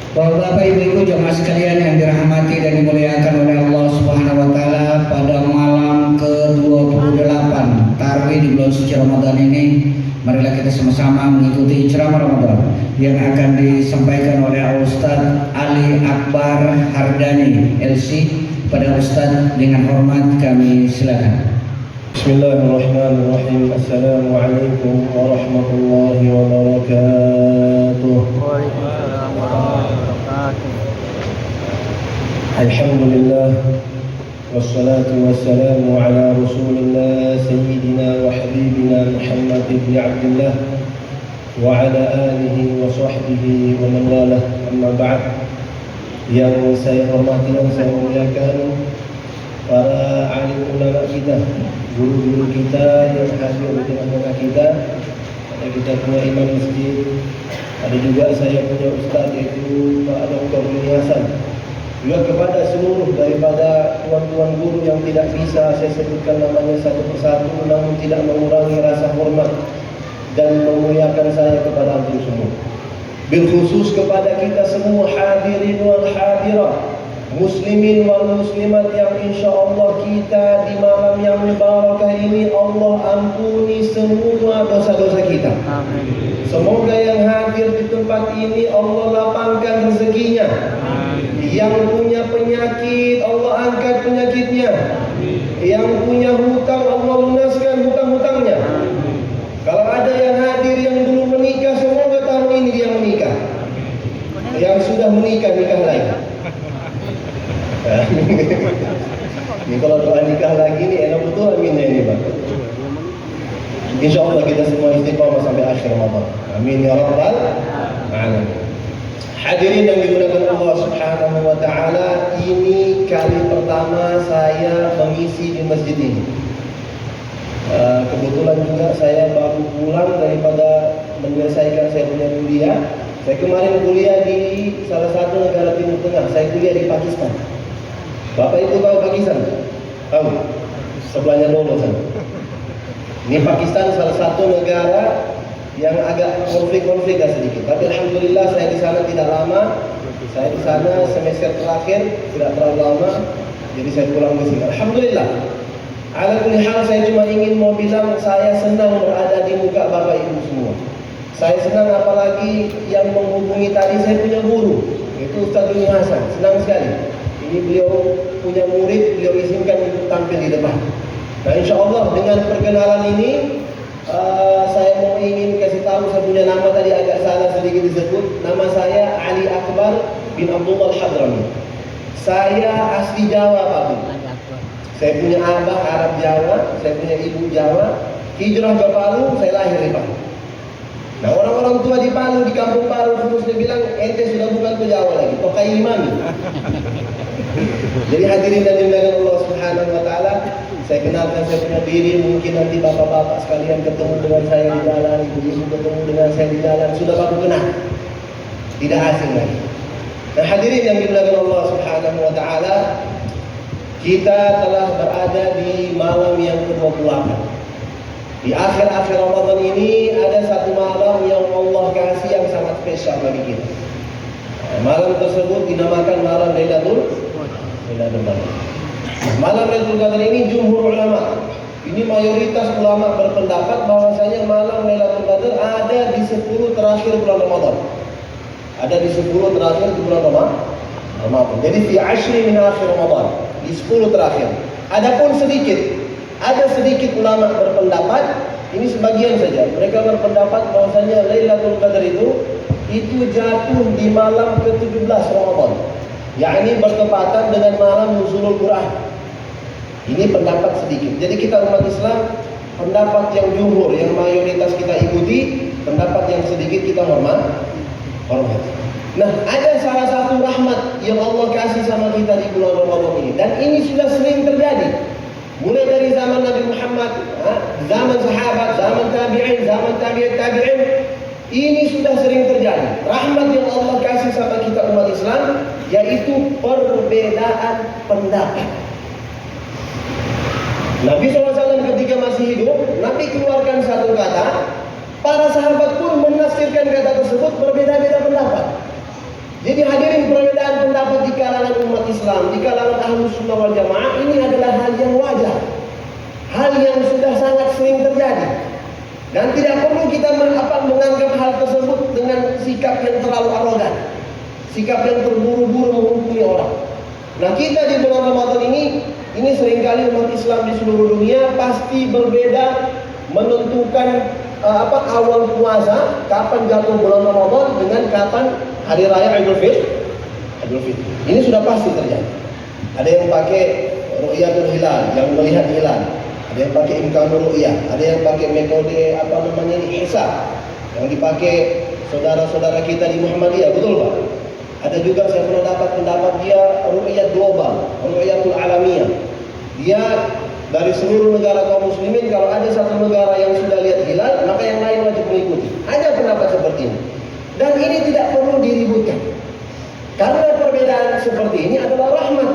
Bapak Ibu jemaah sekalian yang dirahmati dan dimuliakan oleh Allah Subhanahu wa taala, pada malam ke-28 Tarawih di bulan suci Ramadan ini, marilah kita sama-sama mengikuti ceramah Ramadan yang akan disampaikan oleh Ustaz Ali Akbar Hardani LC. Pada Ustaz dengan hormat kami silakan. Bismillahirrahmanirrahim. Assalamualaikum warahmatullahi wabarakatuh. Waalaikumsalam warahmatullahi wabarakatuh. Alhamdulillah wassalatu wassalamu ala Rasulillah sayyidina wa habibina Muhammad ibn Abdullah wa ala alihi wa sahbihi wa man walah. Amma ba'd. Yang saya hormati dan saya muliakan para alim ulama kita, guru-guru kita yang hadir di tengah-tengah kita. Ada kita punya imam masjid, ada juga saya punya ustaz yaitu Pak Dr. Bini Hasan. Juga kepada seluruh daripada tuan-tuan guru yang tidak bisa saya sebutkan namanya satu persatu, namun tidak mengurangi rasa hormat dan memuliakan saya kepada antum semua. Berkhusus kepada kita semua hadirin wal hadirat, muslimin wal muslimat yang insyaAllah kita di malam yang mubarakah ini Allah ampuni semua dosa-dosa kita. Amin. Semoga yang hadir di tempat ini Allah lapangkan rezekinya. Amin. Yang punya penyakit Allah angkat penyakitnya. Yang punya hutang Allah lunaskan hutang-hutangnya. Kalau ada yang hadir yang belum menikah, semoga tahun ini dia menikah. Yang sudah menikah, nikah lagi. Ini kalau doa nikah lagi nih enak betul aminnya ini Pak. Insya Allah kita semua istiqomah sampai akhir Ramadan. Amin ya rabbal alamin. Hadirin yang dimuliakan Allah Subhanahu wa taala, ini kali pertama saya mengisi di masjid ini. Kebetulan juga saya baru pulang daripada menyelesaikan saya punya kuliah. Saya kemarin kuliah di salah satu negara Timur Tengah. Saya kuliah di Pakistan. Bapak Ibu tahu Pakistan? Tahu? Sebelahnya dulu sana. Ini Pakistan salah satu negara yang agak konflik-konflik sedikit. Tapi alhamdulillah saya di sana tidak lama. Saya di sana semester terakhir, tidak terlalu lama. Jadi saya pulang ke sini. Alhamdulillah. Ala kulli hal, saya cuma ingin mau bilang saya senang berada di muka Bapak Ibu semua. Saya senang apalagi yang menghubungi tadi saya punya guru, itu Ustaz Bini Hasan. Senang sekali. Ini beliau punya murid, beliau izinkan untuk tampil di depan. Nah insya Allah dengan perkenalan ini saya mau ingin kasih tahu, saya punya nama tadi agak salah sedikit disebut. Nama saya Ali Akbar bin Abdullah Al-Hadrami. Saya asli Jawa Pak Bu. Saya punya abah Arab Jawa, saya punya ibu Jawa. Hijrah ke Palu, saya lahir di Palu. Nah orang-orang tua di Palu, di kampung Palu khususnya bilang, ente sudah bukan ke Jawa lagi, Tokai Imami. Jadi hadirin dan dimuliakan Allah Subhanahu wa taala, saya kenalkan saya punya diri. Mungkin nanti bapak-bapak sekalian ketemu dengan saya di jalan, ibu-ibu ketemu dengan saya di jalan, sudah baru kenal, tidak asing lagi. Nah hadirin yang dimuliakan Allah Subhanahu wa taala, kita telah berada di malam yang ke-28. Di akhir-akhir Ramadan ini ada satu malam yang Allah kasih yang sangat spesial bagi kita. Malam tersebut dinamakan malam Lailatul Qadar. Malam Lailatul Qadar ini jumhur ulama, ini mayoritas ulama berpendapat bahwasanya malam Lailatul Qadar ada di 10 terakhir bulan Ramadan. Ada di 10 terakhir di bulan Ramadan. Jadi fi ashri min akhir Ramadan, di 10 terakhir. Adapun ada sedikit ulama berpendapat, ini sebagian saja. Mereka berpendapat bahwasanya Lailatul Qadar itu jatuh di malam ke-17 Ramadan. Yakni bertepatan dengan malam nuzulul Quran. Ini pendapat sedikit. Jadi kita umat Islam, pendapat yang jumhur, yang mayoritas kita ikuti, pendapat yang sedikit kita hormati. Nah, ada salah satu rahmat yang Allah kasih sama kita di bulan Ramadan ini, dan ini sudah sering terjadi. Mulai dari zaman Nabi Muhammad, zaman sahabat, zaman tabi'in, zaman tabi'in, ini sudah sering terjadi. Rahmat yang Allah kasih sama kita umat Islam, yaitu perbedaan pendapat. Nabi SAW ketika masih hidup, Nabi keluarkan satu kata, para sahabat pun menafsirkan kata tersebut berbeda-beda pendapat. Jadi hadirin, perbedaan pendapat di kalangan umat Islam, di kalangan Ahlus Sunnah wal Jamaah ini adalah hal yang wajar. Hal yang sudah sangat sering terjadi. Dan tidak perlu kita menganggap hal tersebut dengan sikap yang terlalu arogan. Sikap yang terburu-buru menghukumi orang. Nah, kita di bulan Ramadan ini seringkali umat Islam di seluruh dunia pasti berbeda menentukan awal puasa, kapan jatuh bulan Ramadan dengan kapan hari raya Idul Fitri. Ini sudah pasti terjadi. Ada yang pakai ru'yatul hilal, yang melihat hilal. Ada yang pakai imkanul ru'yah, ada yang pakai metode ihsa, yang dipakai saudara-saudara kita di Muhammadiyah, betul Pak? Ada juga saya pernah dapat pendapat dia ru'yat global, ru'yatul alamiyah. Dia dari seluruh negara kaum muslimin, kalau ada satu negara yang sudah lihat hilal, maka yang lain wajib mengikuti. Ada pendapat seperti ini. Dan ini tidak perlu diributkan. Karena perbedaan seperti ini adalah rahmat.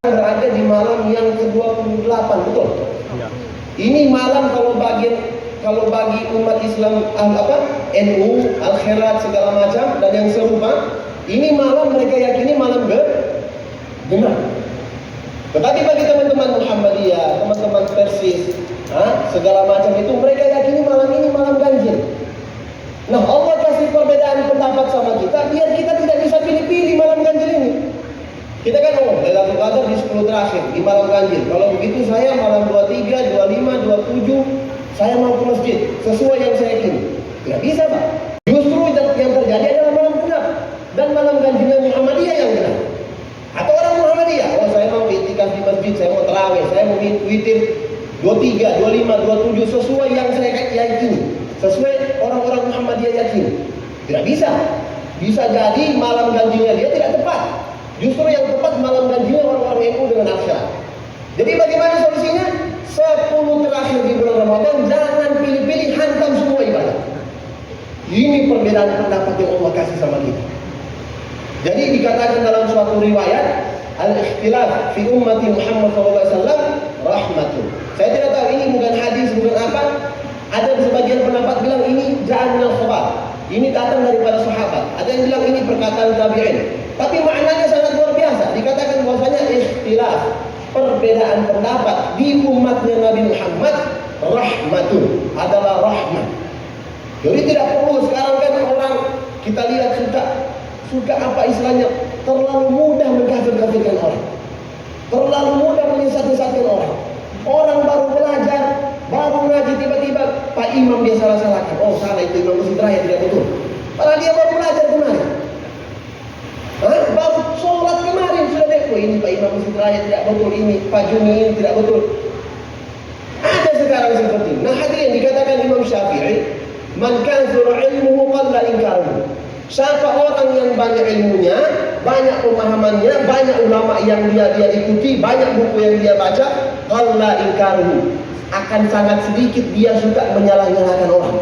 Berada di malam yang ke-28, betul? Ya. Ini malam kalau bagi umat Islam NU, Al-Khairat segala macam dan yang serupa, ini malam mereka yakini malam genap. Tetapi bagi teman-teman Muhammadiyah, teman-teman Persis, segala macam itu mereka yakini malam ini malam ganjil. Nah, Allah kasih perbedaan pendapat sama kita biar kita tidak bisa pilih-pilih malam ganjil ini. Kita kan Lailatul Qadar di 10 terakhir di malam ganjil. Kalau begitu saya malam 23, 25, 27 saya mau ke masjid sesuai yang saya yakini. Tidak bisa, Pak. Justru yang terjadi adalah malam genap dan malam ganjilnya Muhammadiyah yang genap. Atau orang Muhammadiyah, saya mau iktikaf di masjid, saya mau tarawih, saya mau witir 23, 25, 27 sesuai yang saya yakini, sesuai orang-orang Muhammadiyah yakini. Tidak bisa. Bisa jadi malam ganjilnya dia tidak tepat. Justru yang tepat malam ganjilnya orang-orang NU dengan Al-Khairat. Jadi bagaimana solusinya? 10 terakhir di bulan Ramadan jangan pilih-pilih, hantam semua ibadah. Ini perbedaan pendapat yang Allah kasih sama kita. Jadi dikatakan dalam suatu riwayat, al-ikhtilaf fi ummati Muhammad SAW rahmatun. Saya tidak tahu ini bukan hadis, bukan apa. Ada sebagian pendapat bilang ini ja'an minal khabar. Ini datang daripada sahabat. Ada yang bilang ini perkataan tabi'in. Tapi maknanya sangat luar biasa. Dikatakan bahwasanya ikhtilaf, perbedaan pendapat di umatnya Nabi Muhammad rahmatun, adalah rahmat. Jadi tidak perlu sekarang kan orang kita lihat suka apa istilahnya, terlalu mudah mengkafir-kafirkan orang. Terlalu mudah menyesat-nyesatkan orang. Orang baru belajar, baru ngaji, tiba-tiba Pak Imam dia salah-salahkan. Oh salah itu Imam Masjid Raya, tidak betul. Padahal dia baru belajar kemarin. Baru sholat kemarin sudah lihat, oh ini Pak Imam Masjid Raya tidak betul, ini Pak Juni ini tidak betul. Ada sekarang seperti ini. Nah hadirin, dikatakan Imam Syafi'i, man kathura ilmuhu qalla inkaruhu. Siapa orang yang banyak ilmunya, banyak pemahamannya, banyak ulama yang dia ikuti, banyak buku yang dia baca, qalla inkaruhu, akan sangat sedikit dia suka menyalah-nyalahkan orang.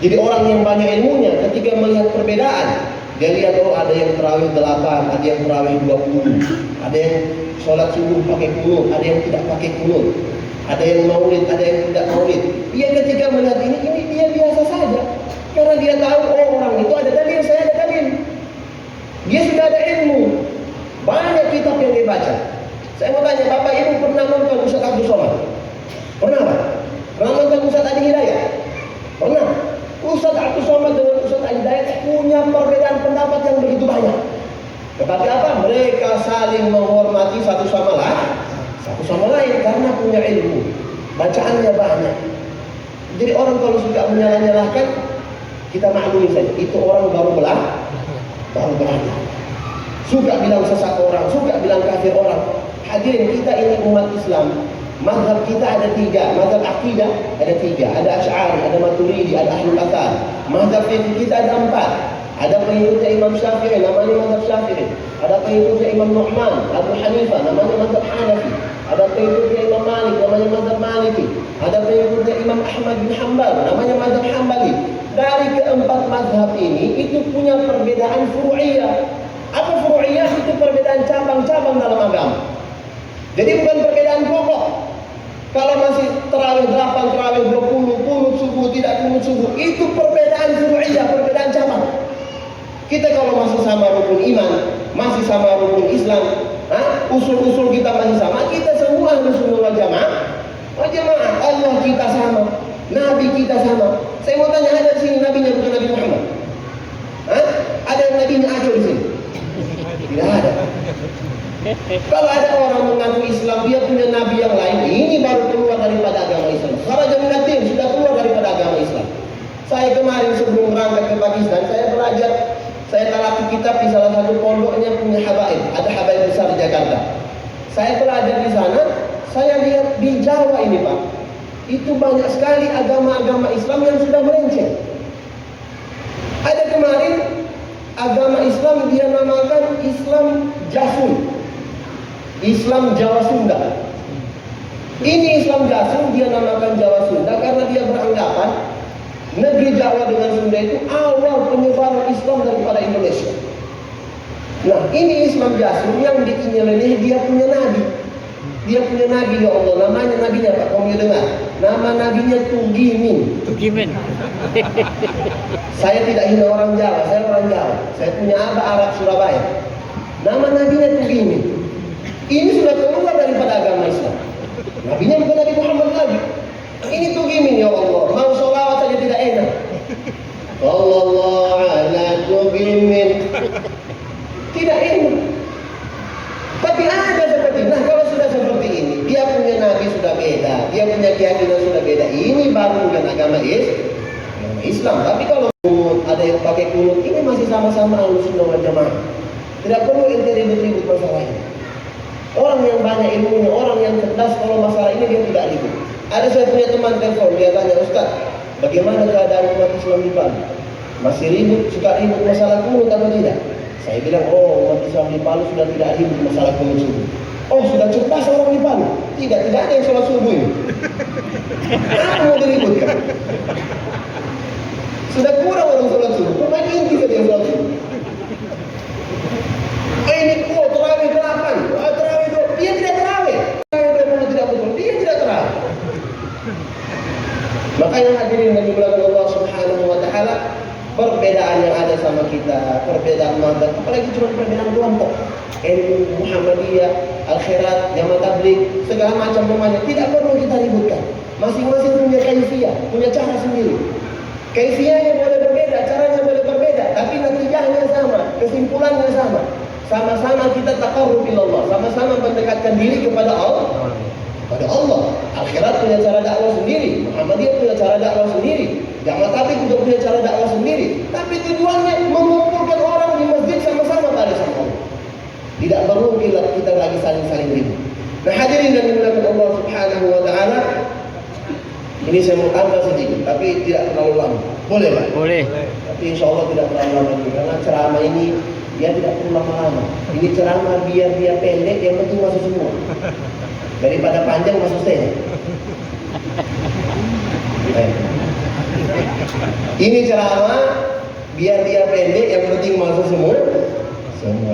Jadi orang yang banyak ilmunya ketika melihat perbedaan, dia lihat ada yang terawih 8, ada yang terawih 20, ada yang sholat subuh pakai kunut, ada yang tidak pakai kunut, ada yang maulid, ada yang tidak maulid. Dia ketika melihat ini dia biasa saja. Karena dia tahu orang itu ada dalil, saya ada dalil. Dia sudah ada ilmu. Banyak kitab yang dia baca. Saya mau tanya, Bapak Ibu pernah nonton Ustaz Abdul Somad? Pernah Pak? Pernah nonton Ustaz Adi Hidayat? Pernah? Ustaz Abdul Somad dengan Ustaz Adi Hidayat punya perbedaan pendapat yang begitu banyak. Tetapi apa? Mereka saling menghormati satu sama lain karena punya ilmu. Bacaannya banyak. Jadi orang kalau suka menyalah-nyalahkan, kita maklumi saja, itu orang baru belajar. Suka bilang sesat orang, suka bilang kafir orang. Hadirin, kita ini umat Islam. Mazhab kita ada 3, mazhab akidah ada 3, ada Asy'ari, ada Maturidi, ada Ahlul Athar. Mazhab kita ada 4. Ada pengikutnya Imam Syafi'i, namanya mazhab Syafi'i. Ada pengikutnya Imam Nu'man, Abu Hanifah, namanya mazhab Hanafi. Ada pengikutnya Imam Malik, namanya mazhab Maliki. Ada pengikutnya Imam Ahmad bin Hanbal, namanya mazhab Hambali. Dari keempat mazhab ini itu punya perbedaan furu'iyah. Apa furu'iyah? Itu perbedaan cabang-cabang dalam agama. Jadi bukan perbedaan pokok. Kalau masih terawih 8, terawih 20, kunut subuh, tidak kunut subuh, itu perbedaan furu'iyah, perbedaan cabang. Kita kalau masih sama rukun iman, masih sama rukun Islam, usul-usul kita masih sama, kita semua harus wal jamaah. Oh jamaah, Allah kita sama, Nabi kita sama. Saya mau tanya, ada di sini nabinya bukan Nabi Muhammad? Ada yang nabinya Aceh di sini? Tidak ada. Kalau ada orang mengaku Islam, dia punya nabi yang lain, ini baru keluar daripada agama Islam. Kharaja minad din, sudah keluar daripada agama Islam. Saya kemarin sebelum berangkat ke Pakistan, saya belajar, saya talaki kitab di salah satu pondoknya punya habaib. Ada habaib besar di Jakarta. Saya belajar di sana, saya lihat di Jawa ini Pak, itu banyak sekali agama-agama Islam yang sudah melenceng. Ada kemarin agama Islam dia namakan Islam Jasun, Islam Jawa Sunda. Ini Islam Jasun dia namakan Jawa Sunda karena dia beranggapan negeri Jawa dengan Sunda itu awal penyebaran Islam daripada Indonesia. Nah ini Islam Jasun yang diinyeleneh dia punya nabi. Dia punya nabi, ya Allah, namanya nabinya Pak, kamu dengar? Nama nabinya Tugimin. Tugimin. Saya tidak hina orang Jawa, saya orang Jawa. Saya punya abah Arab Surabaya. Nama nabinya Tugimin. Ini sudah keluar daripada agama Islam. Nabinya bukan Nabi Muhammad lagi. Ini Tugimin, ya Allah. Mau sholawat saja tidak enak. Sallallahu ala Tugimin. Tidak enak. Tapi ada seperti, nah kalau sudah seperti ini, dia punya nabi sudah beda, dia punya keyakinan sudah beda. Ini baru bukan agama Islam. Tapi kalau ada yang pakai kunut, ini masih sama-sama Ahlussunnah wal Jamaah. Tidak perlu ente ribut-ribut masalah ini. Orang yang banyak ilmunya, orang yang cerdas, kalau masalah ini dia tidak ribut. Ada saya punya teman telepon, dia tanya, Ustaz, bagaimana keadaan umat Islam di Palu? Masih ribut, suka ribut masalah kunut atau tidak? Saya bilang, oh umat Islam di Palu sudah tidak ribut masalah kunut subuh. Oh sudah cerdas orang di Palu? Tidak ada yang sholat subuh ini. Apa mau diributkan? Sudah kurang orang sholat subuh, pemain inti saja yang sholat subuh. Ini terawih 8, terawih 2, dia tidak terawih. Terawih 20 tidak betul, dia tidak terawih. Makanya hadirin yang dimuliakan Allah Subhanahu wa Ta'ala, perbedaan yang ada sama kita, perbedaan mazhab, apalagi cuma perbedaan kelompok, NU, Muhammadiyah, Al-Khairat, Jamaah Tabligh, segala macam namanya, tidak perlu kita ributkan. Masing-masing punya kaifiyah, punya cara sendiri. Kaifiyahnya boleh berbeda, caranya boleh berbeda, tapi natijahnya sama, kesimpulannya sama. Sama-sama kita taqarrub ilallah, sama-sama mendekatkan diri kepada Allah. Pada Allah. Al-Khairat punya cara dakwah sendiri, Muhammadiyah punya cara dakwah sendiri, Jamaah Tabligh juga punya cara dakwah sendiri. Tapi tujuannya mengumpulkan orang di masjid sama-sama pada sama Allah. Tidak perlu kita lagi saling-saling ribut. Nah hadirin dan dimuliakan Allah Subhanahu wa Ta'ala, ini saya mau tambah sedikit, tapi tidak terlalu lama. Boleh Pak? Boleh. Tapi insya Allah tidak terlalu lama karena ceramah ini dia tidak perlu lama-lama. Ini ceramah biar dia pendek, yang penting masuk semua. Daripada panjang masuk saya. Ini ceramah biar dia pendek, yang penting masuk semua.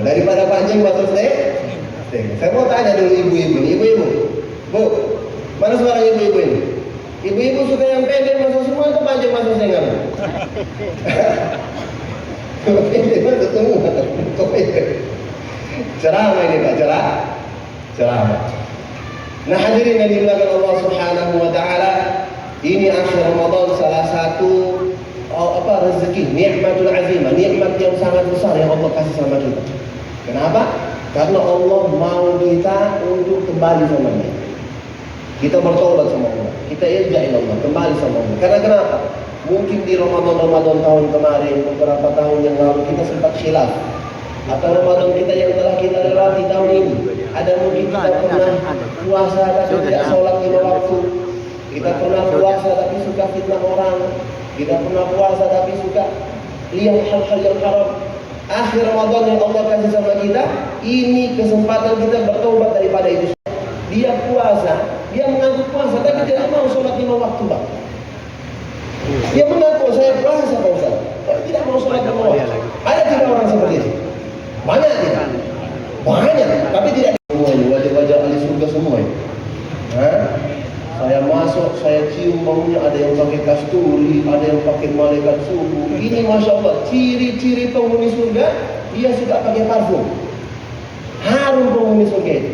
Daripada panjang masuk saya. Saya mau tanya dulu ibu-ibu, Bu, mana suara ibu-ibu ini? Ibu-ibu suka yang pendek masuk semua atau panjang masuk saya nggak? Pendek masuk semua. Ceramah ini Pak, ceramah. Nah hadirin yang dimuliakan Allah Subhanahu wa Ta'ala, ini akhir Ramadan salah satu rezeki, nikmatul azimah, nikmat yang sangat besar yang Allah kasih sama kita. Kenapa? Karena Allah mau kita untuk kembali sama Dia. Kita bertobat sama Allah, kita ilja ila Allah, kembali sama Allah. Karena kenapa? Mungkin di Ramadan tahun kemarin, beberapa tahun yang lalu kita sempat khilaf. Atau Ramadan kita yang telah kita lewati tahun ini, ada mungkin kita pernah puasa tapi tidak sholat 5 waktu. Kita pernah puasa tapi suka fitnah orang. Kita pernah puasa tapi suka lihat hal-hal yang haram. Akhir Ramadan yang Allah kasih sama kita, ini kesempatan kita bertobat daripada itu. Dia puasa, dia mengaku puasa tapi tidak mau sholat 5 waktu Pak. Dia mengaku saya puasa Pak Ustaz, tapi tidak mau sholat 5 waktu. Ada tidak orang seperti itu? Banyak tidak? Banyak, tapi tidak semua ini wajah-wajah ahli surga semua ini. Saya masuk, saya cium baunya, ada yang pakai kasturi, ada yang pakai malaikat subuh. Ini Masya Allah, ciri-ciri penghuni surga, dia suka pakai parfum. Harum penghuni surga itu.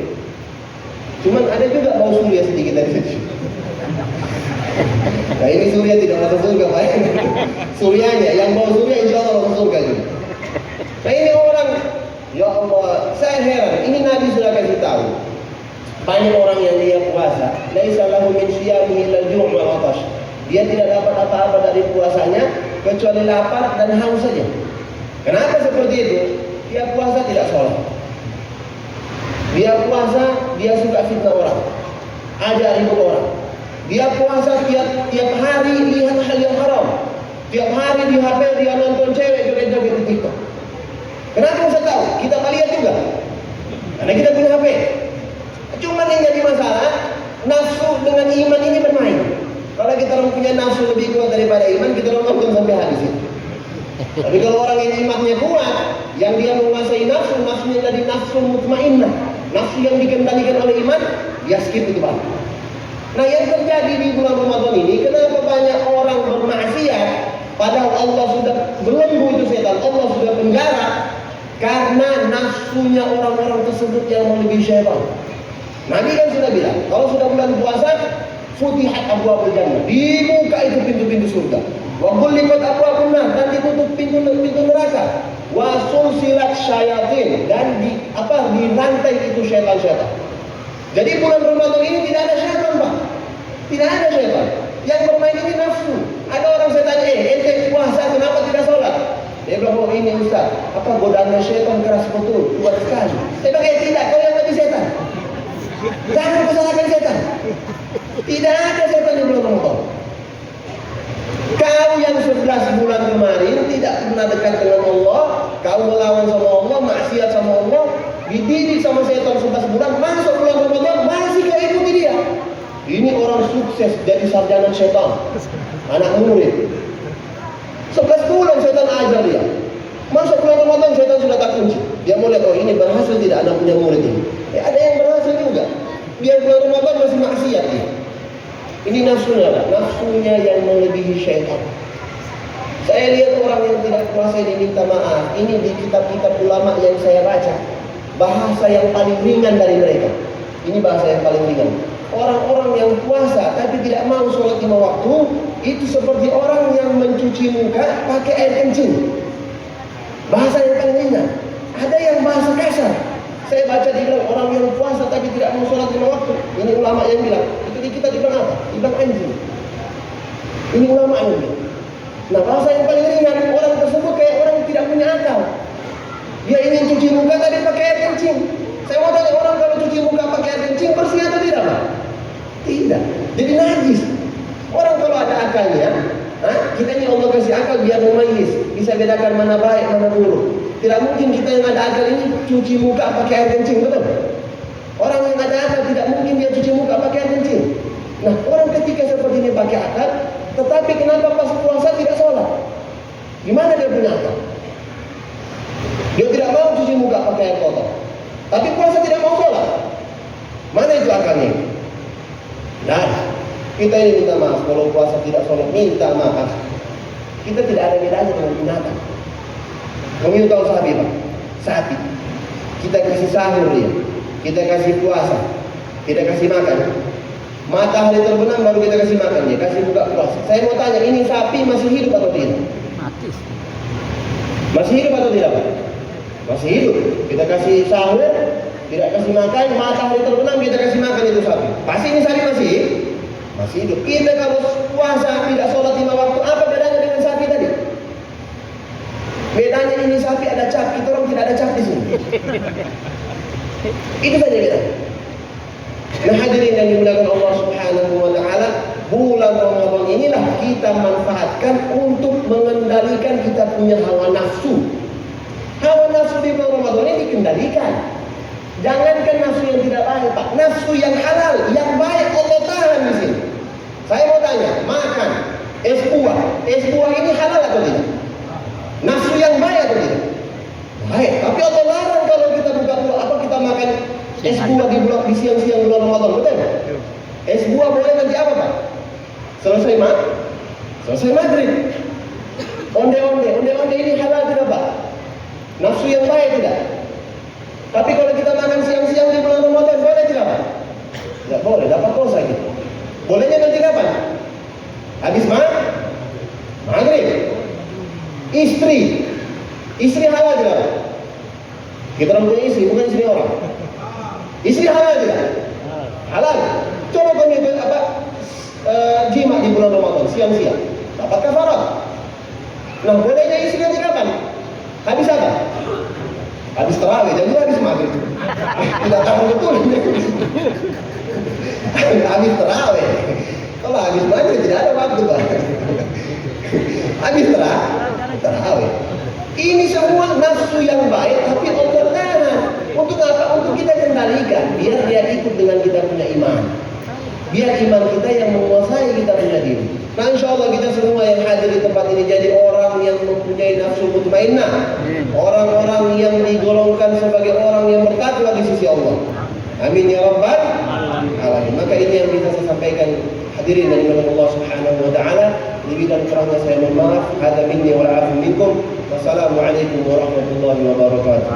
Cuman ada juga bau surya sedikit dari situ. Nah ini surya tidak masuk surga, Pak. Suryanya, yang bau surya insya Allah masuk surga juga. Nah ini orang, ya Allah, saya heran. Ini Nabi sudah kasih tahu. Banyak orang yang dia puasa, laisa lahu min siyamihi illa al-ju' wal 'atash. Dia tidak dapat apa-apa dari puasanya kecuali lapar dan haus saja. Kenapa seperti itu? Dia puasa tidak sholat. Dia puasa, dia suka fitnah orang, ajak ribut orang. Dia puasa tiap hari lihat hal yang haram. Tiap hari di HP dia nonton cewek joget-joget di TikTok. Kenapa saya tahu? Kita lihat juga. Karena kita punya HP. Cuma yang jadi masalah, nafsu dengan iman ini bermain. Kalau kita orang punya nafsu lebih kuat daripada iman, kita orang nonton sampai habis. Tapi kalau orang yang imannya kuat, yang dia menguasai nafsu, nafsunya tadi nafsu mutmainnah, nafsu yang dikendalikan oleh iman, dia skip itu Pak. Nah yang terjadi di bulan Ramadan ini, kenapa banyak orang bermaksiat, padahal Allah sudah belenggu itu setan, Allah sudah penjara, karena nafsunya orang-orang tersebut yang melebihi syaitan. Nabi kan sudah bilang, kalau sudah bulan puasa, futihat abwaabul jannah, dibuka itu pintu-pintu surga. Wa ghulliqat abwaabun nar, dan ditutup pintu neraka. Wa sulsilat syayatin, dan dirantai itu syaitan-syaitan. Jadi bulan Ramadan ini tidak ada syaitan, Pak. Tidak ada syaitan. Yang bermain ini nafsu. Ada orang saya tanya, ente puasa kenapa tidak sholat? Dia bilang, oh ini Ustaz, apa godaannya syaitan keras betul, kuat sekali. Saya bilang, tidak, kau yang lebih setan. Jangan kesalahan setan. Tidak ada setan di bulan Ramadan. Kau yang 11 bulan kemarin tidak pernah dekat dengan Allah, kau melawan sama Allah, maksiat sama Allah, dididik sama setan 11 bulan, masuk bulan Ramadan masih kau ikuti dia. Ini orang sukses jadi sarjana setan, anak murid. 11 bulan setan ajar dia. Masuk bulan Ramadan setan sudah tak kunci. Dia mau lihat, oh ini berhasil tidak anak punya murid ini. Ada yang berhasil juga. Dia bulan Ramadan masih maksiat dia. Ini nafsunya, nafsunya yang melebihi syaitan. Saya lihat orang yang tidak puasa ini minta maaf. Ini di kitab-kitab ulama yang saya baca, bahasa yang paling ringan dari mereka. Ini bahasa yang paling ringan. Orang-orang yang puasa tapi tidak mau sholat 5 waktu, itu seperti orang yang mencuci muka pakai air kencing. Bahasa yang paling ringan. Ada yang bahasa kasar. Saya baca dibilang orang yang puasa tapi tidak mau sholat 5 waktu. Ini ulama yang bilang. Itu di kita dibilang apa? Dibilang anjing. Ini ulama yang bilang. Nah bahasa yang paling ringan, orang tersebut kayak orang yang tidak punya akal. Dia ingin cuci muka tapi pakai air kencing. Saya mau tanya, orang kalau cuci muka pakai air kencing bersih atau tidak, Pak? Tidak. Jadi najis. Orang kalau ada akalnya, kita ini Allah kasih akal biar memayis, bisa bedakan mana baik, mana buruk. Tidak mungkin kita yang ada akal ini cuci muka pakai air kencing, betul? Orang yang ada akal tidak mungkin dia cuci muka pakai air kencing. Nah, orang ketika seperti ini pakai akal, tetapi kenapa pas puasa tidak sholat? Gimana dia punya akal? Dia tidak mau cuci muka pakai air kotor, tapi puasa tidak mau sholat. Mana itu akalnya? Nah, kita ini minta maaf kalau puasa tidak sholat, minta maaf. Kita tidak ada bedanya dengan binatang. Kamu tahu sapi, Pak? Sapi. Kita kasih sahur dia, kita kasih puasa, kita kasih makan. Matahari terbenam baru kita kasih makan dia, kasih buka puasa. Saya mau tanya, ini sapi masih hidup atau tidak? Mati. Masih hidup atau tidak, Pak? Masih hidup. Kita kasih sahur, tidak kasih makan, matahari terbenam kita kasih makan itu sapi. Pasti ini sapi masih hidup. Kita kalau puasa tidak sholat 5 waktu, apa bedanya dengan sapi tadi? Bedanya ini sapi ada cap, kita orang tidak ada cap di sini. Itu saja beda. Nah hadirin yang dimuliakan Allah Subhanahu wa taala, bulan Ramadan inilah kita manfaatkan untuk mengendalikan kita punya hawa nafsu. Hawa nafsu di bulan Ramadan ini dikendalikan. Jangankan nafsu yang tidak baik, Pak. Nafsu yang halal, yang baik Allah tahan di sini. Saya mau tanya, makan es buah. Es buah ini halal atau tidak? Nafsu yang baik atau tidak? Baik. Tapi Allah larang kalau kita buka buah, apa kita makan es buah di siang-siang bulan Ramadan, betul? Es buah boleh nanti apa, Pak? Selesai Selesai maghrib. Onde-onde ini halal tidak Pak? Nafsu yang baik tidak? Tapi kalau kita makan siang-siang di bulan Ramadan, boleh tidak Pak? Tidak boleh, dapat dosa gitu. Bolehnya nanti kapan? Habis maghrib. Istri halal tidak Pak? Kita orang punya istri, bukan istri orang. Istri halal tidak? Halal. Coba kau jima di bulan Ramadan siang-siang, dapat kafarat. Nah, bolehnya istri nanti kapan? Habis apa? Habis tarawih, jadi habis maghrib. Tidak tahu betul. Habis tarawih. Kalau habis maghrib tidak ada waktu Pak. Habis tarawih. Ini semua nafsu yang baik, tapi Allah tahan. Untuk apa? Untuk kita kendalikan, biar dia ikut dengan kita punya iman. Biar iman kita yang menguasai kita punya diri. Nah, insya Allah kita semua yang hadir di tempat ini jadi orang yang mempunyai nafsu mutmainnah, orang-orang yang digolongkan sebagai orang yang bertakwa di sisi Allah. Amin ya rabbal alamin. Maka ini yang bisa saya sampaikan, hadirin dari Allah Subhanahu wa taala. Lebih dan kurangnya saya mohon maaf. Hada minni wa afu minkum. Wassalamualaikum warahmatullahi wabarakatuh.